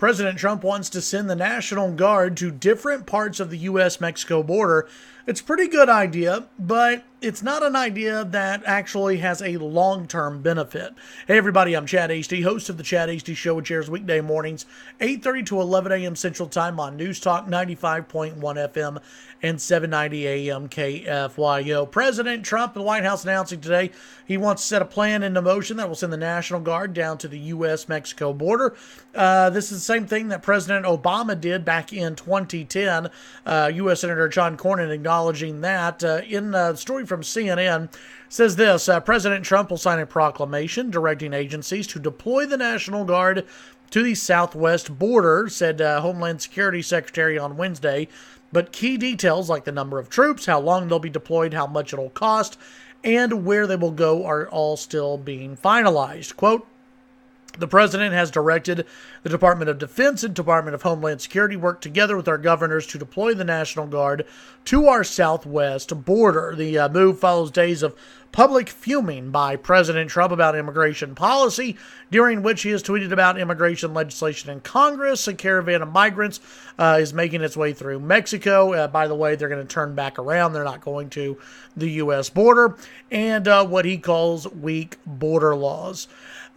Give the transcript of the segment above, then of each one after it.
President Trump wants to send the National Guard to different parts of the U.S.-Mexico border. It's a pretty good idea, but it's not an idea that actually has a long-term benefit. Hey everybody, I'm Chad Hasty, host of the Chad Hasty Show, which airs weekday mornings, 8:30 to 11 a.m. Central Time on News Talk 95.1 FM and 790 AM KFYO. President Trump, the White House announcing today he wants to set a plan into motion that will send the National Guard down to the U.S.-Mexico border. This is the same thing that President Obama did back in 2010. U.S. Senator John Cornyn acknowledging that. In a story from CNN, says this, President Trump will sign a proclamation directing agencies to deploy the National Guard to the southwest border, said Homeland Security Secretary on Wednesday. But key details like the number of troops, how long they'll be deployed, how much it'll cost, and where they will go are all still being finalized. Quote, the president has directed the Department of Defense and Department of Homeland Security work together with our governors to deploy the National Guard to our southwest border. The move follows days of public fuming by President Trump about immigration policy, during which he has tweeted about immigration legislation in Congress. A caravan of migrants is making its way through Mexico. By the way, they're going to turn back around. They're not going to the U.S. border. And what he calls weak border laws.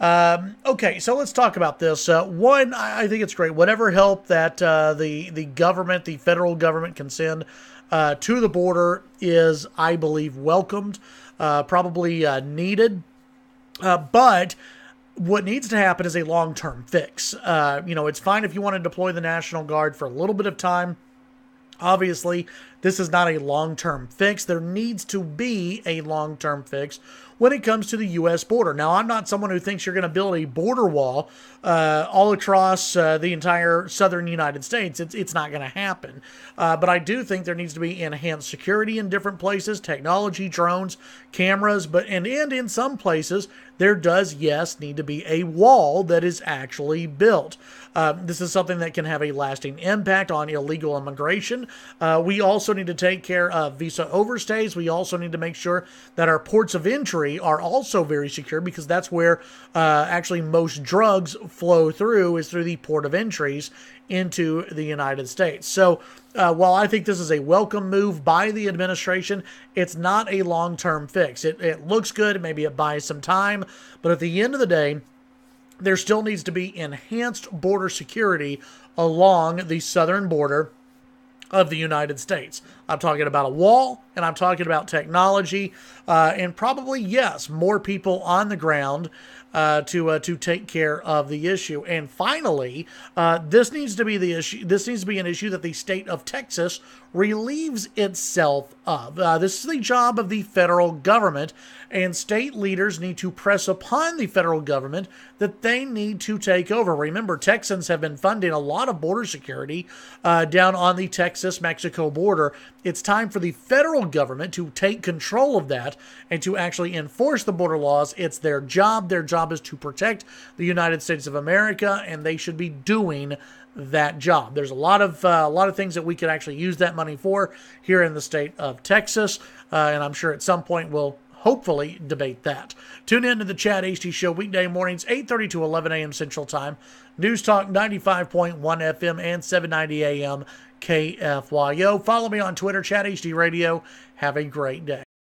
Okay, so let's talk about this. One, I think it's great. Whatever help that the government, the federal government can send to the border is, I believe, welcomed, probably needed. But what needs to happen is a long-term fix. It's fine if you want to deploy the National Guard for a little bit of time. Obviously, this is not a long-term fix. There needs to be a long-term fix when it comes to the U.S. border. Now, I'm not someone who thinks you're going to build a border wall all across the entire southern United States. It's not going to happen. But I do think there needs to be enhanced security in different places, technology, drones, cameras, and in some places, there does, yes, need to be a wall that is actually built. This is something that can have a lasting impact on illegal immigration. We also need to take care of visa overstays. We also need to make sure that our ports of entry are also very secure, because that's where actually most drugs flow through, is through the port of entries into the United States. So while I think this is a welcome move by the administration, it's not a long-term fix. It looks good. Maybe it buys some time. But at the end of the day, there still needs to be enhanced border security along the southern border of the United States. I'm talking about a wall, and I'm talking about technology, and probably, yes, more people on the ground to take care of the issue. And finally, this needs to be the issue. This needs to be an issue that the state of Texas relieves itself of. This is the job of the federal government, and state leaders need to press upon the federal government that they need to take over. Remember, Texans have been funding a lot of border security down on the Texas-Mexico border. It's time for the federal government to take control of that and to actually enforce the border laws. It's their job. Their job is to protect the United States of America, and they should be doing that job. There's a lot of things that we could actually use that money for here in the state of Texas, and I'm sure at some point we'll hopefully debate that. Tune in to the Chad Hasty Show weekday mornings, 8:30 to 11 a.m. Central Time. News Talk 95.1 FM and 790 AM KFYO. Follow me on Twitter, Chad Hasty Radio. Have a great day.